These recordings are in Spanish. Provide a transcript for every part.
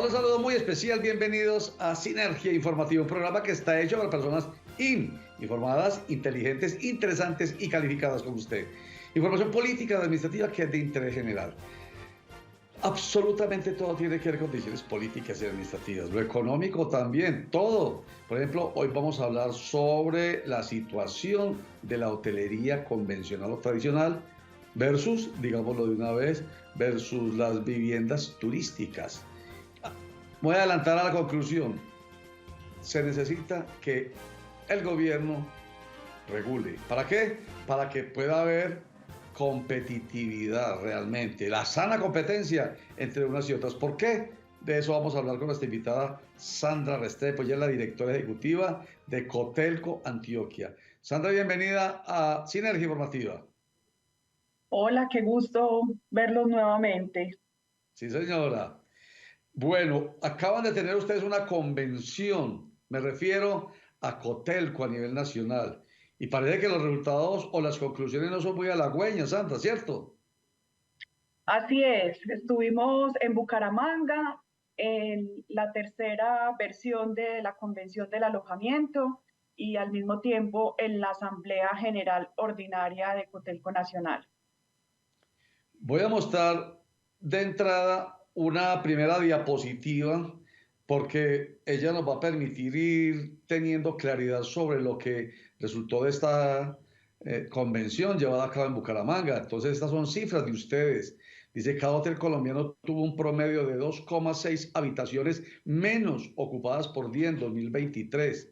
Un saludo muy especial, bienvenidos a Sinergia Informativa, un programa que está hecho para personas informadas, inteligentes, interesantes y calificadas como usted. Información política, administrativa que es de interés general. Absolutamente todo tiene que ver con decisiones políticas y administrativas, lo económico también, todo. Por ejemplo, hoy vamos a hablar sobre la situación de la hotelería convencional o tradicional versus, digámoslo de una vez, versus las viviendas turísticas. Voy a adelantar a la conclusión. Se necesita que el gobierno regule. ¿Para qué? Para que pueda haber competitividad realmente, la sana competencia entre unas y otras. ¿Por qué? De eso vamos a hablar con nuestra invitada Sandra Restrepo, ella es la directora ejecutiva de Cotelco Antioquia. Sandra, bienvenida a Sinergia Informativa. Hola, qué gusto verlos nuevamente. Sí, señora. Bueno, acaban de tener ustedes una convención, me refiero a Cotelco a nivel nacional, y parece que los resultados o las conclusiones no son muy halagüeñas, Sandra, ¿cierto? Así es, estuvimos en Bucaramanga en la tercera versión de la Convención del Alojamiento y al mismo tiempo en la Asamblea General Ordinaria de Cotelco Nacional. Voy a mostrar de entrada una primera diapositiva porque ella nos va a permitir ir teniendo claridad sobre lo que resultó de esta convención llevada a cabo en Bucaramanga. Entonces, estas son cifras de ustedes. Dice, cada hotel colombiano tuvo un promedio de 2,6 habitaciones menos ocupadas por día en 2023.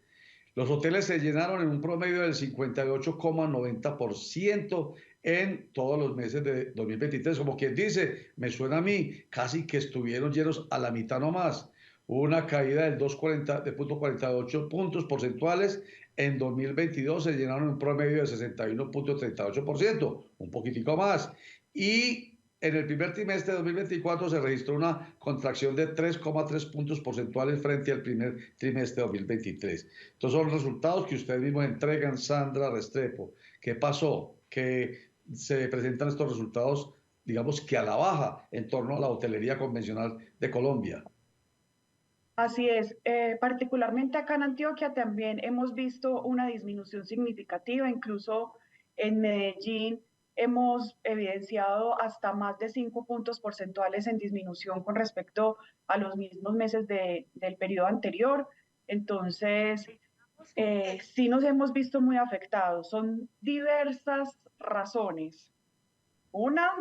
Los hoteles se llenaron en un promedio del 58,90% en todos los meses de 2023. Como quien dice, me suena a mí, casi que estuvieron llenos a la mitad nomás. Hubo una caída del 2,40, de 0,48 puntos porcentuales. En 2022 se llenaron en un promedio de 61,38%, un poquitico más. Y en el primer trimestre de 2024 se registró una contracción de 3,3 puntos porcentuales frente al primer trimestre de 2023. Estos son los resultados que ustedes mismos entregan, Sandra Restrepo. ¿Qué pasó? Que se presentan estos resultados, digamos que a la baja, en torno a la hotelería convencional de Colombia. Así es, particularmente acá en Antioquia también hemos visto una disminución significativa, incluso en Medellín hemos evidenciado hasta más de 5 puntos porcentuales en disminución con respecto a los mismos meses del periodo anterior. Entonces, sí nos hemos visto muy afectados. Son diversas razones. Una,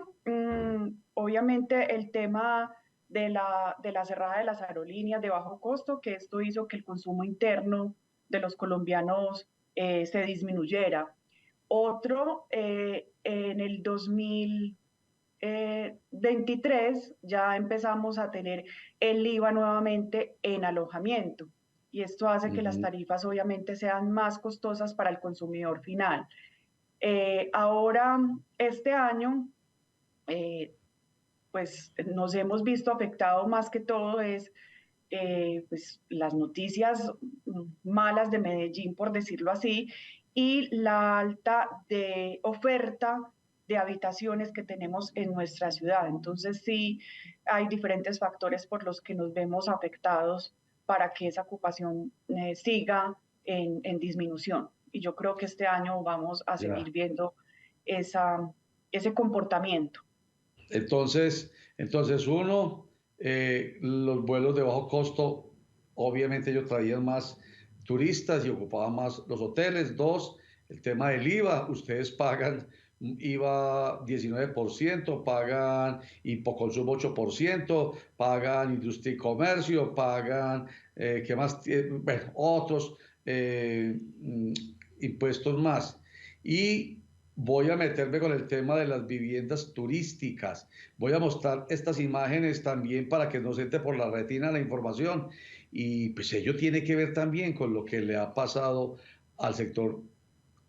obviamente el tema de la cerrada de las aerolíneas de bajo costo, que esto hizo que el consumo interno de los colombianos se disminuyera. Otro, en el 2023 ya empezamos a tener el IVA nuevamente en alojamiento y esto hace que las tarifas obviamente sean más costosas para el consumidor final. Ahora, este año, eh, pues nos hemos visto afectados más que todo es pues, las noticias malas de Medellín, por decirlo así, y la alta de oferta de habitaciones que tenemos en nuestra ciudad. Entonces sí, hay diferentes factores por los que nos vemos afectados para que esa ocupación siga en disminución. Y yo creo que este año vamos a seguir Ya. viendo ese comportamiento. Entonces uno, los vuelos de bajo costo, obviamente ellos traían más turistas y ocupaban más los hoteles. Dos, el tema del IVA, ustedes pagan IVA 19%, pagan Hipoconsumo 8%, pagan Industria y Comercio, pagan, ¿qué más? Bueno, otros mm, impuestos más. Y voy a meterme con el tema de las viviendas turísticas. Voy a mostrar estas imágenes también para que nos entre por la retina la información. Y pues ello tiene que ver también con lo que le ha pasado al sector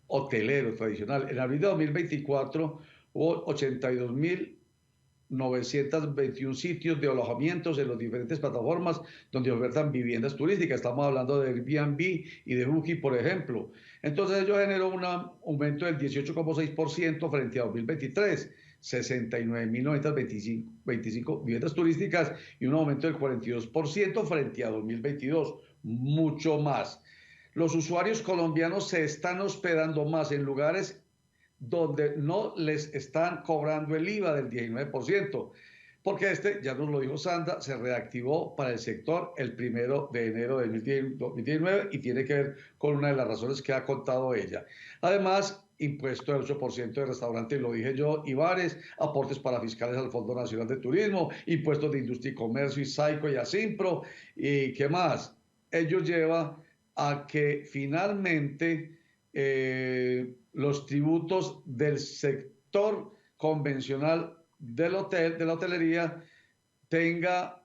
hotelero tradicional. En abril de 2024 hubo 82.921 sitios de alojamientos en las diferentes plataformas donde ofertan viviendas turísticas. Estamos hablando de Airbnb y de Booking, por ejemplo. Entonces ello generó un aumento del 18,6% frente a 2023. 69.925 viviendas turísticas y un aumento del 42% frente a 2022, mucho más. Los usuarios colombianos se están hospedando más en lugares donde no les están cobrando el IVA del 19%, porque ya nos lo dijo Sandra, se reactivó para el sector el 1 de enero de 2019 y tiene que ver con una de las razones que ha contado ella. Además, impuesto del 8% de restaurantes, lo dije yo, y bares, aportes para fiscales al Fondo Nacional de Turismo, impuestos de industria y comercio, y SAICO y ASIMPRO, y qué más. Ello lleva a que finalmente los tributos del sector convencional del hotel, de la hotelería, tenga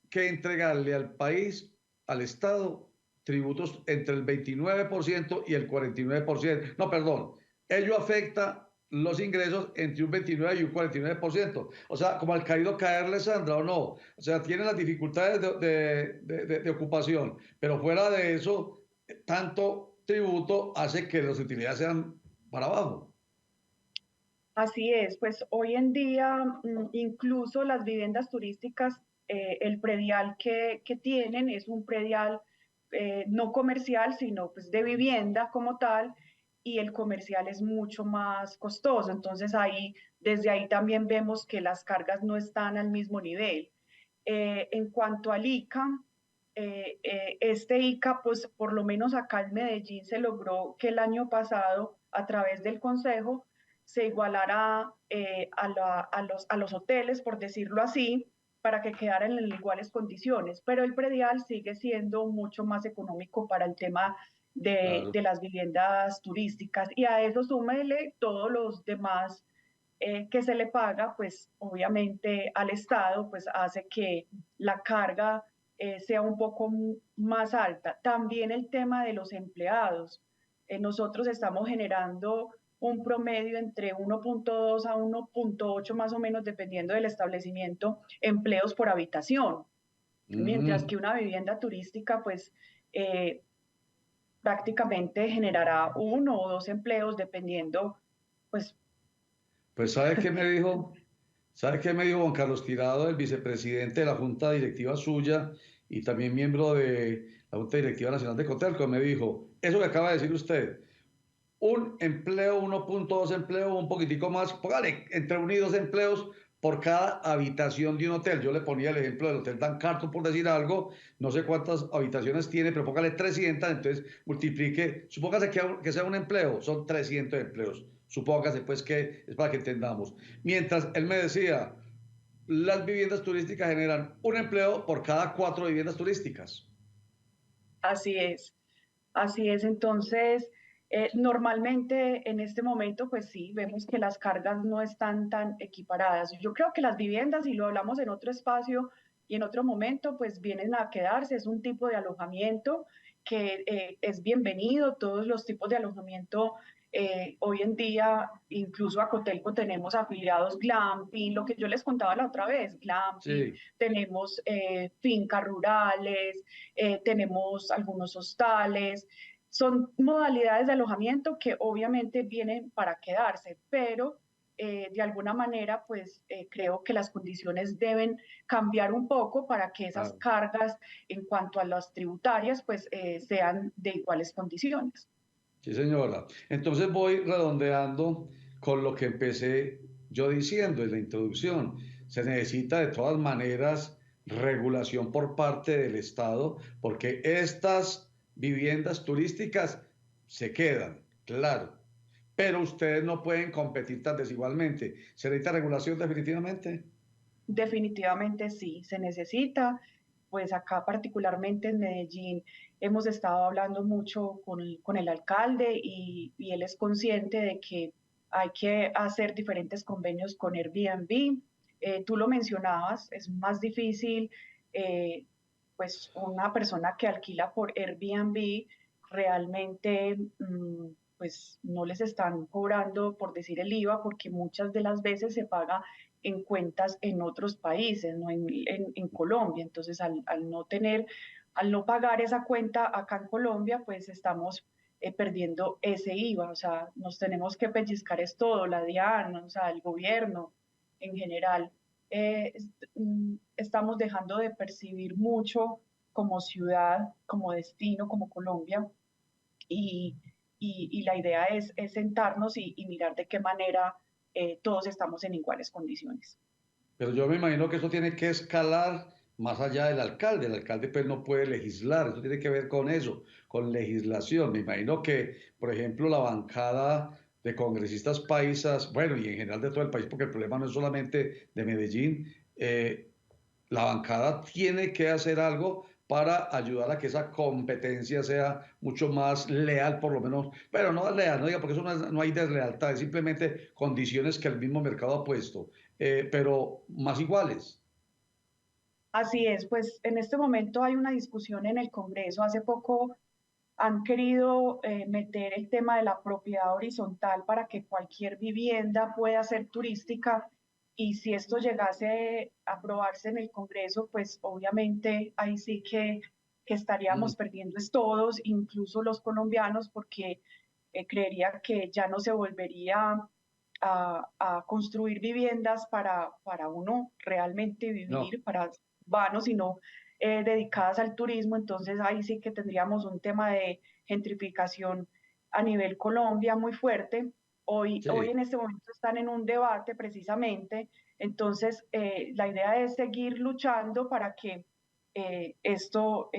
que entregarle al país, al Estado, tributos entre el 29% y el 49%. No, perdón, ello afecta los ingresos entre un 29 y un 49%. O sea, como al caído caerle, Sandra, o no. O sea, tiene las dificultades de ocupación, pero fuera de eso, tanto tributo hace que las utilidades sean para abajo. Así es, pues hoy en día incluso las viviendas turísticas, el predial que tienen es un predial no comercial, sino pues de vivienda como tal, y el comercial es mucho más costoso. Entonces desde ahí también vemos que las cargas no están al mismo nivel. En cuanto al ICA, este ICA, pues por lo menos acá en Medellín se logró que el año pasado, a través del Consejo, se igualara a los hoteles, por decirlo así, para que quedaran en iguales condiciones. Pero el predial sigue siendo mucho más económico para el tema Claro. de las viviendas turísticas. Y a eso súmele todos los demás que se le paga, pues obviamente al Estado, pues hace que la carga sea un poco más alta. También el tema de los empleados. Nosotros estamos generando un promedio entre 1.2 a 1.8 más o menos, dependiendo del establecimiento, empleos por habitación. Mientras Mm. que una vivienda turística, pues prácticamente generará uno o dos empleos, dependiendo, pues. Pues ¿sabe qué me dijo? ¿Sabe qué me dijo Juan Carlos Tirado, el vicepresidente de la Junta Directiva suya y también miembro de la Junta Directiva Nacional de Cotelco? Me dijo, eso que acaba de decir usted, un empleo, 1.2 empleos, un poquitico más, póngale entre 1 y 2 empleos por cada habitación de un hotel. Yo le ponía el ejemplo del Hotel Dan Carton, por decir algo, no sé cuántas habitaciones tiene, pero póngale 300, entonces multiplique, supóngase que sea un empleo, son 300 empleos, supóngase pues que es para que entendamos. Mientras él me decía, las viviendas turísticas generan un empleo por cada 4 viviendas turísticas. Así es, así es. Entonces, normalmente en este momento, pues sí, vemos que las cargas no están tan equiparadas. Yo creo que las viviendas, y lo hablamos en otro espacio y en otro momento, pues vienen a quedarse. Es un tipo de alojamiento que es bienvenido. Todos los tipos de alojamiento hoy en día, incluso a Cotelco tenemos afiliados glamping, lo que yo les contaba la otra vez, glamping, Sí. tenemos fincas rurales, tenemos algunos hostales. Son modalidades de alojamiento que obviamente vienen para quedarse, pero de alguna manera, pues creo que las condiciones deben cambiar un poco para que esas Claro. cargas en cuanto a las tributarias, pues sean de iguales condiciones. Sí, señora. Entonces voy redondeando con lo que empecé yo diciendo en la introducción. Se necesita de todas maneras regulación por parte del Estado porque estas viviendas turísticas se quedan, claro, pero ustedes no pueden competir tan desigualmente. ¿Se necesita regulación definitivamente? Definitivamente sí, se necesita. Pues acá particularmente en Medellín hemos estado hablando mucho con el alcalde y él es consciente de que hay que hacer diferentes convenios con Airbnb. Tú lo mencionabas, es más difícil, eh, pues una persona que alquila por Airbnb realmente, pues no les están cobrando, por decir el IVA, porque muchas de las veces se paga en cuentas en otros países, no en Colombia. Entonces, al no pagar esa cuenta acá en Colombia, pues estamos perdiendo ese IVA. O sea, nos tenemos que pellizcar es todo, la DIAN, o sea, el gobierno. en general, estamos dejando de percibir mucho como ciudad, como destino, como Colombia, y, y la idea es sentarnos y mirar de qué manera todos estamos en iguales condiciones. Pero yo me imagino que eso tiene que escalar más allá del alcalde. El alcalde pues no puede legislar, eso tiene que ver con eso, con legislación. Me imagino que, por ejemplo, la bancada de congresistas paisas, bueno, y en general de todo el país, porque el problema no es solamente de Medellín, la bancada tiene que hacer algo para ayudar a que esa competencia sea mucho más leal, por lo menos, pero no leal, no diga, porque eso no hay deslealtad, es simplemente condiciones que el mismo mercado ha puesto, pero más iguales. Así es, pues en este momento hay una discusión en el Congreso. Hace poco han querido meter el tema de la propiedad horizontal para que cualquier vivienda pueda ser turística, y si esto llegase a aprobarse en el Congreso, pues obviamente ahí sí que Mm, estaríamos perdiendo es todos, incluso los colombianos, porque creería que ya no se volvería a construir viviendas para uno realmente no, vivir, para vanos, sino dedicadas al turismo. Entonces ahí sí que tendríamos un tema de gentrificación a nivel Colombia muy fuerte. Hoy sí, en este momento están en un debate precisamente, entonces la idea es seguir luchando para que esto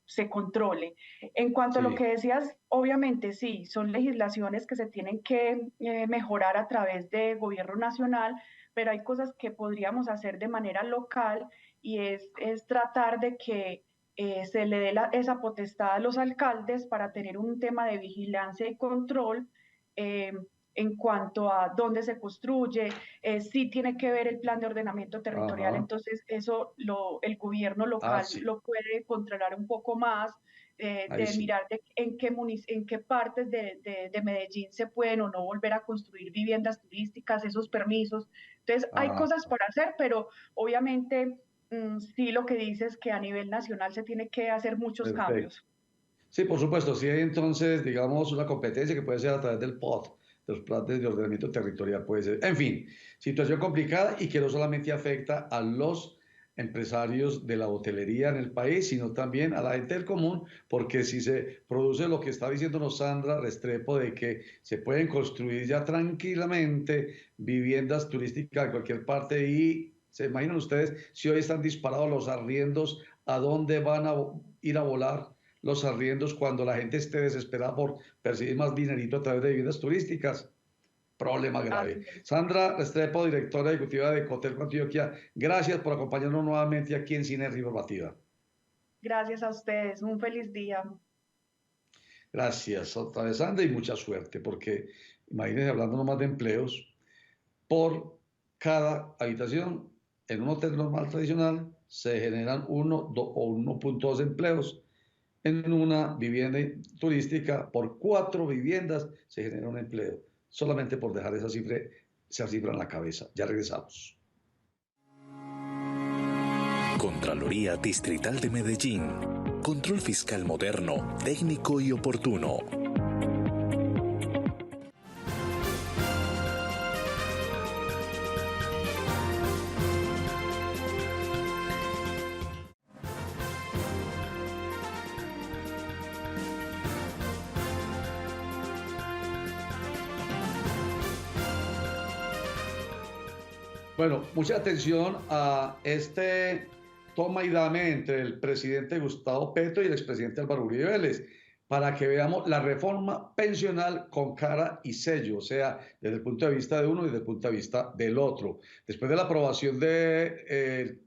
se controle. En cuanto a lo sí, que decías, obviamente sí, son legislaciones que se tienen que mejorar a través de gobierno nacional, pero hay cosas que podríamos hacer de manera local, y es tratar de que se le dé esa potestad a los alcaldes para tener un tema de vigilancia y control eh, en cuanto a dónde se construye. Sí tiene que ver el plan de ordenamiento territorial, ajá, entonces eso el gobierno ah, local sí, lo puede controlar un poco más, ahí de sí, mirar en qué partes de Medellín se pueden o no volver a construir viviendas turísticas, esos permisos. Entonces, hay ah, cosas por hacer, pero obviamente sí, lo que dices es que a nivel nacional se tiene que hacer muchos perfecto. cambios. Sí, por supuesto, sí hay entonces, digamos, una competencia que puede ser a través del POT, de los planes de ordenamiento territorial, puede ser. En fin, situación complicada y que no solamente afecta a los empresarios de la hotelería en el país, sino también a la gente del común, porque si se produce lo que está diciéndonos Sandra Restrepo, de que se pueden construir ya tranquilamente viviendas turísticas en cualquier parte, y se imaginan ustedes si hoy están disparados los arriendos, ¿a dónde van a ir a volar los arriendos cuando la gente esté desesperada por percibir más dinerito a través de viviendas turísticas? Problema grave. Así es. Sandra Restrepo, directora ejecutiva de Cotel Antioquia, gracias por acompañarnos nuevamente aquí en Sinergia Informativa. Gracias a ustedes. Un feliz día. Gracias otra vez, Sandra, y mucha suerte, porque imagínense, hablando nomás de empleos, por cada habitación en un hotel normal tradicional se generan 1 o 1,2 empleos. En una vivienda turística, por 4 viviendas se genera un empleo. Solamente por dejar esa cifra en la cabeza. Ya regresamos. Contraloría Distrital de Medellín. Control fiscal moderno, técnico y oportuno. Bueno, mucha atención a este toma y dame entre el presidente Gustavo Petro y el expresidente Álvaro Uribe Vélez, para que veamos la reforma pensional con cara y sello, o sea, desde el punto de vista de uno y desde el punto de vista del otro. Después de la aprobación del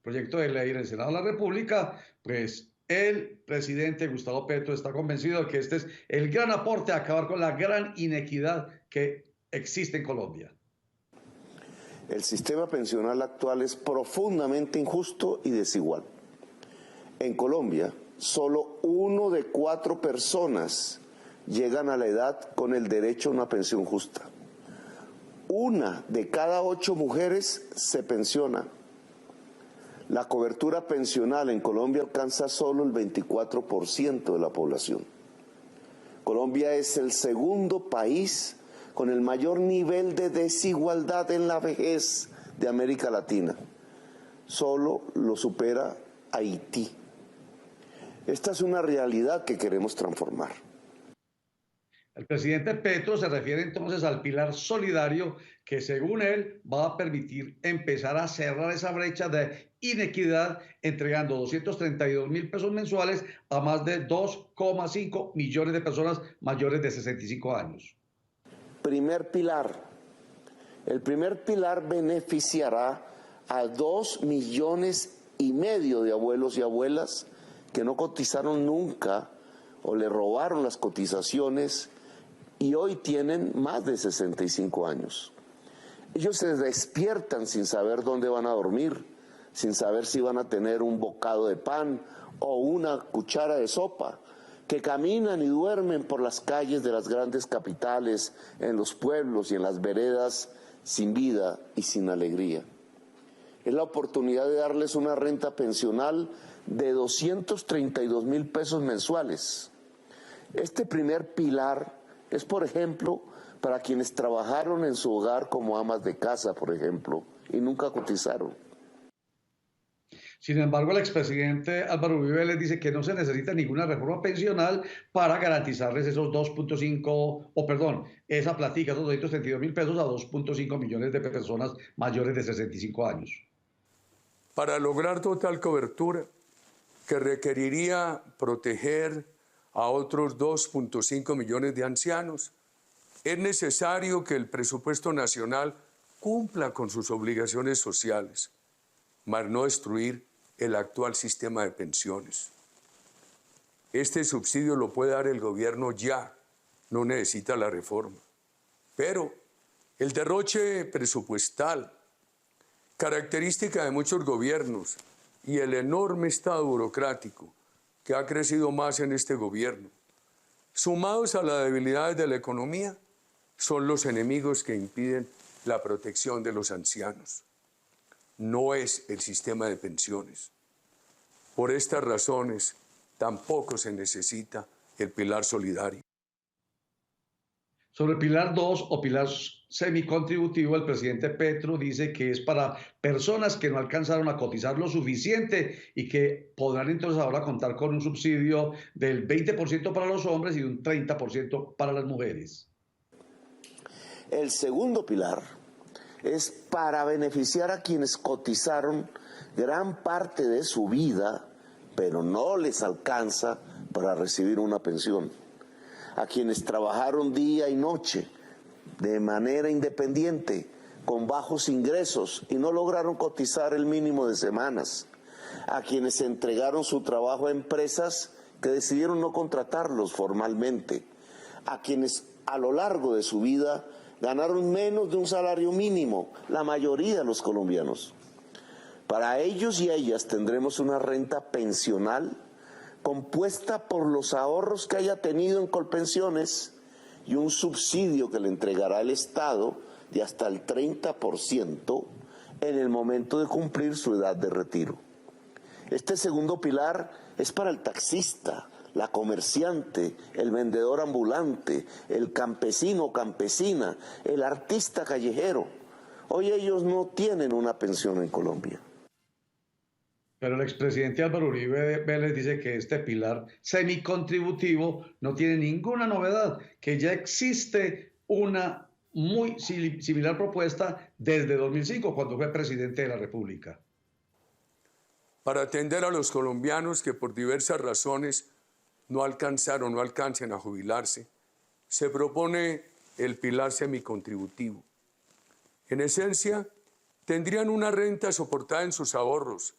proyecto de ley en el Senado de la República, pues el presidente Gustavo Petro está convencido de que este es el gran aporte a acabar con la gran inequidad que existe en Colombia. El sistema pensional actual es profundamente injusto y desigual. En Colombia, solo 1 de 4 personas llegan a la edad con el derecho a una pensión justa. 1 de cada 8 mujeres se pensiona. La cobertura pensional en Colombia alcanza solo el 24% de la población. Colombia es el segundo país con el mayor nivel de desigualdad en la vejez de América Latina. Solo lo supera Haití. Esta es una realidad que queremos transformar. El presidente Petro se refiere entonces al pilar solidario que, según él, va a permitir empezar a cerrar esa brecha de inequidad, entregando 232.000 pesos mensuales a más de 2,5 millones de personas mayores de 65 años. Primer pilar. El primer pilar beneficiará a 2,5 millones de abuelos y abuelas que no cotizaron nunca o le robaron las cotizaciones y hoy tienen más de 65 años. Ellos se despiertan sin saber dónde van a dormir, sin saber si van a tener un bocado de pan o una cuchara de sopa, que caminan y duermen por las calles de las grandes capitales, en los pueblos y en las veredas, sin vida y sin alegría. Es la oportunidad de darles una renta pensional de 232.000 pesos mensuales. Este primer pilar es, por ejemplo, para quienes trabajaron en su hogar como amas de casa, por ejemplo, y nunca cotizaron. Sin embargo, el expresidente Álvaro Uribe Vélez dice que no se necesita ninguna reforma pensional para garantizarles esos 2,5, o perdón, esa platica, esos 232.000 pesos a 2,5 millones de personas mayores de 65 años. Para lograr total cobertura, que requeriría proteger a otros 2,5 millones de ancianos, es necesario que el presupuesto nacional cumpla con sus obligaciones sociales, mas no destruir el actual sistema de pensiones. Este subsidio lo puede dar el gobierno ya, no necesita la reforma. Pero el derroche presupuestal, característica de muchos gobiernos, y el enorme estado burocrático que ha crecido más en este gobierno, sumados a las debilidades de la economía, son los enemigos que impiden la protección de los ancianos. No es el sistema de pensiones. Por estas razones, tampoco se necesita el pilar solidario. Sobre el pilar 2 o pilar semicontributivo, el presidente Petro dice que es para personas que no alcanzaron a cotizar lo suficiente y que podrán entonces ahora contar con un subsidio del 20% para los hombres y de un 30% para las mujeres. El segundo pilar es para beneficiar a quienes cotizaron gran parte de su vida, pero no les alcanza para recibir una pensión. A quienes trabajaron día y noche de manera independiente, con bajos ingresos y no lograron cotizar el mínimo de semanas. A quienes entregaron su trabajo a empresas que decidieron no contratarlos formalmente. A quienes a lo largo de su vida ganaron menos de un salario mínimo, la mayoría de los colombianos. Para ellos y ellas tendremos una renta pensional compuesta por los ahorros que haya tenido en Colpensiones y un subsidio que le entregará el Estado de hasta el 30% en el momento de cumplir su edad de retiro. Este segundo pilar es para el taxista, la comerciante, el vendedor ambulante, el campesino o campesina, el artista callejero. Hoy ellos no tienen una pensión en Colombia. Pero el expresidente Álvaro Uribe Vélez dice que este pilar semicontributivo no tiene ninguna novedad, que ya existe una muy similar propuesta desde 2005, cuando fue presidente de la República. Para atender a los colombianos que por diversas razones no alcancen a jubilarse, se propone el pilar semicontributivo. En esencia, tendrían una renta soportada en sus ahorros,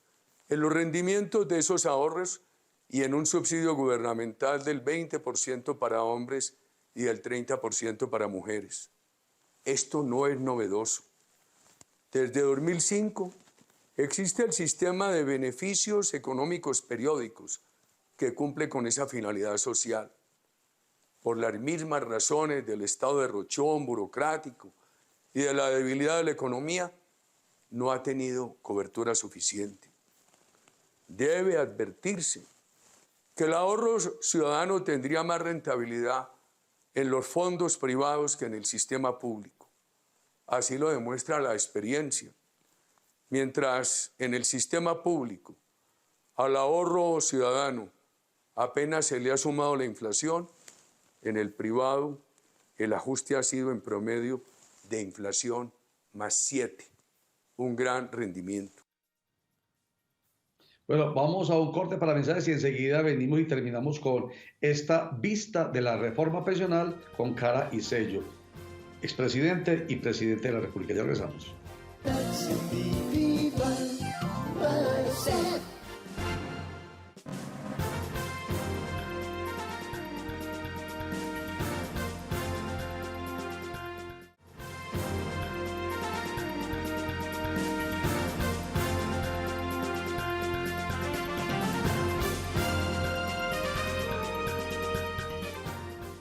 en los rendimientos de esos ahorros y en un subsidio gubernamental del 20% para hombres y del 30% para mujeres. Esto no es novedoso. Desde 2005 existe el sistema de beneficios económicos periódicos que cumple con esa finalidad social. Por las mismas razones del estado derrochón burocrático y de la debilidad de la economía, no ha tenido cobertura suficiente. Debe advertirse que el ahorro ciudadano tendría más rentabilidad en los fondos privados que en el sistema público. Así lo demuestra la experiencia. Mientras en el sistema público al ahorro ciudadano apenas se le ha sumado la inflación, en el privado el ajuste ha sido en promedio de inflación más 7, un gran rendimiento. Bueno, vamos a un corte para mensajes y enseguida venimos y terminamos con esta vista de la reforma pensional con cara y sello. Expresidente y presidente de la República. Ya regresamos.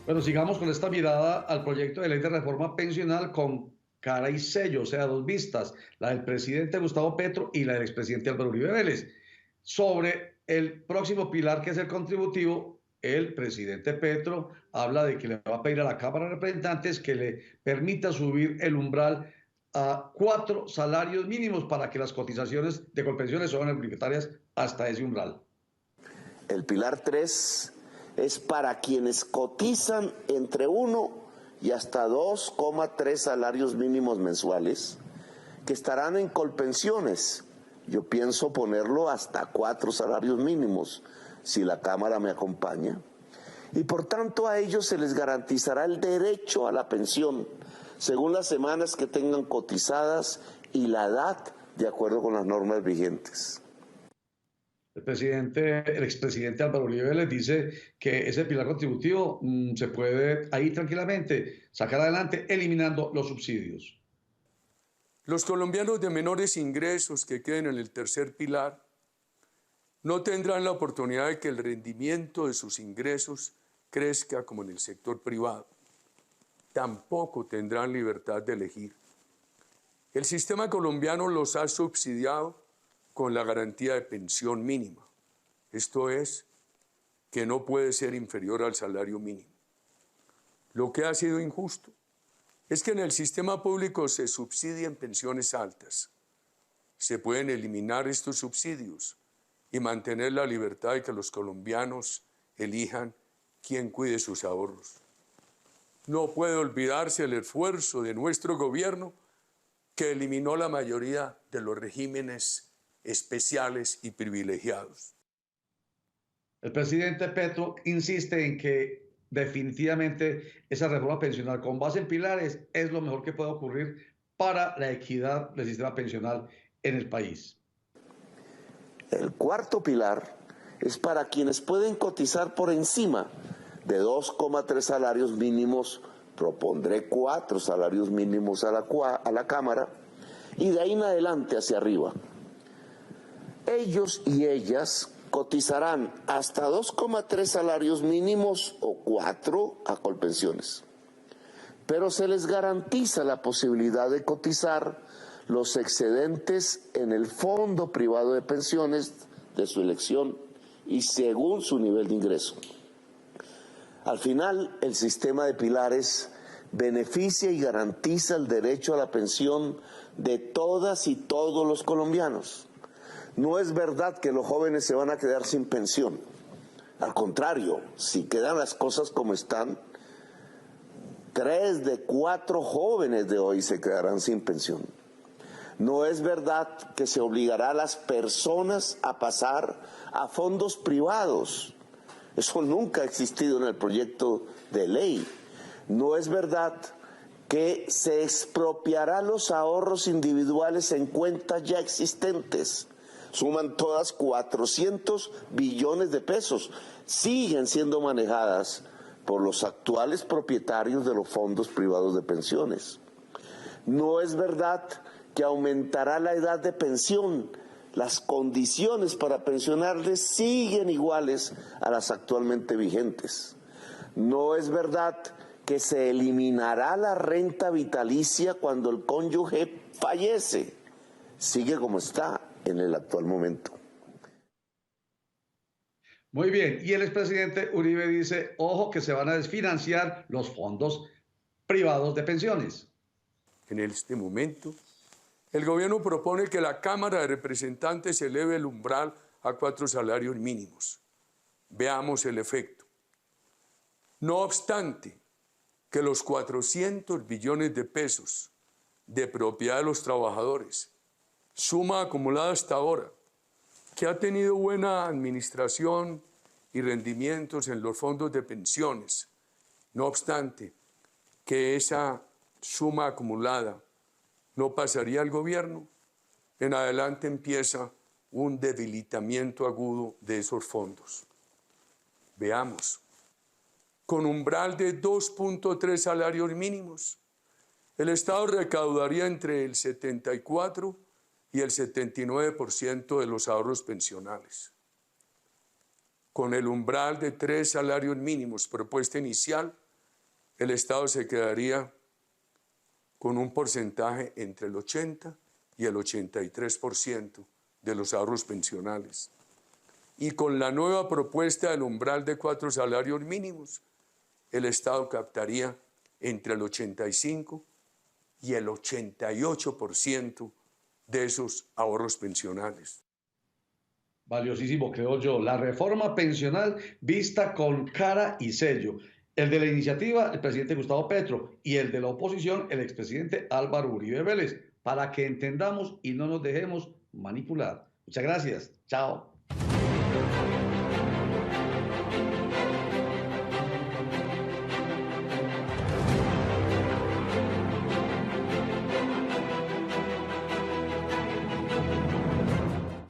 Bueno, sigamos con esta mirada al proyecto de ley de reforma pensional con cara y sello, o sea, dos vistas, la del presidente Gustavo Petro y la del expresidente Álvaro Uribe Vélez. Sobre el próximo pilar, que es el contributivo, el presidente Petro habla de que le va a pedir a la Cámara de Representantes que le permita subir el umbral a 4 salarios mínimos para que las cotizaciones de Colpensiones sean obligatoarias hasta ese umbral. El pilar 3 es para quienes cotizan entre 1 y hasta 2,3 salarios mínimos mensuales, que estarán en Colpensiones. Yo pienso ponerlo hasta 4 salarios mínimos, si la Cámara me acompaña. Y por tanto a ellos se les garantizará el derecho a la pensión, según las semanas que tengan cotizadas y la edad, de acuerdo con las normas vigentes. El expresidente Álvaro Uribe les dice que ese pilar contributivo se puede ahí tranquilamente sacar adelante eliminando los subsidios. Los colombianos de menores ingresos que queden en el tercer pilar no tendrán la oportunidad de que el rendimiento de sus ingresos crezca como en el sector privado. Tampoco tendrán libertad de elegir. El sistema colombiano los ha subsidiado con la garantía de pensión mínima. Esto es, que no puede ser inferior al salario mínimo. Lo que ha sido injusto es que en el sistema público se subsidian pensiones altas. Se pueden eliminar estos subsidios y mantener la libertad de que los colombianos elijan quién cuide sus ahorros. No puede olvidarse el esfuerzo de nuestro gobierno que eliminó la mayoría de los regímenes especiales y privilegiados. El presidente Petro insiste en que definitivamente esa reforma pensional con base en pilares es lo mejor que puede ocurrir para la equidad del sistema pensional en el país. El cuarto pilar es para quienes pueden cotizar por encima de 2,3 salarios mínimos. Propondré 4 salarios mínimos a la Cámara y de ahí en adelante hacia arriba. Ellos y ellas cotizarán hasta 2,3 salarios mínimos o 4 a Colpensiones. Pero se les garantiza la posibilidad de cotizar los excedentes en el fondo privado de pensiones de su elección y según su nivel de ingreso. Al final, el sistema de pilares beneficia y garantiza el derecho a la pensión de todas y todos los colombianos. No es verdad que los jóvenes se van a quedar sin pensión. Al contrario, si quedan las cosas como están, 3 de 4 jóvenes de hoy se quedarán sin pensión. No es verdad que se obligará a las personas a pasar a fondos privados. Eso nunca ha existido en el proyecto de ley. No es verdad que se expropiará los ahorros individuales en cuentas ya existentes. Suman todas 400 billones de pesos. Siguen siendo manejadas por los actuales propietarios de los fondos privados de pensiones. No es verdad que aumentará la edad de pensión. Las condiciones para pensionarles siguen iguales a las actualmente vigentes. No es verdad que se eliminará la renta vitalicia cuando el cónyuge fallece. Sigue como está en el actual momento. Muy bien, y el expresidente Uribe dice, ojo que se van a desfinanciar los fondos privados de pensiones. En este momento El gobierno propone que la Cámara de Representantes eleve el umbral a 4 salarios mínimos. Veamos el efecto. No obstante que los 400 billones de pesos de propiedad de los trabajadores, suma acumulada hasta ahora, que ha tenido buena administración y rendimientos en los fondos de pensiones, no obstante que esa suma acumulada no pasaría al gobierno, en adelante empieza un debilitamiento agudo de esos fondos. Veamos, con umbral de 2.3 salarios mínimos, el Estado recaudaría entre el 74 y el 79% de los ahorros pensionales. Con el umbral de 3 salarios mínimos propuesta inicial, el Estado se quedaría con un porcentaje entre el 80 y el 83% de los ahorros pensionales. Y con la nueva propuesta del umbral de 4 salarios mínimos, el Estado captaría entre el 85 y el 88% de esos ahorros pensionales. Valiosísimo, creo yo. La reforma pensional vista con cara y sello. El de la iniciativa, el presidente Gustavo Petro, y el de la oposición, el expresidente Álvaro Uribe Vélez, para que entendamos y no nos dejemos manipular. Muchas gracias. Chao.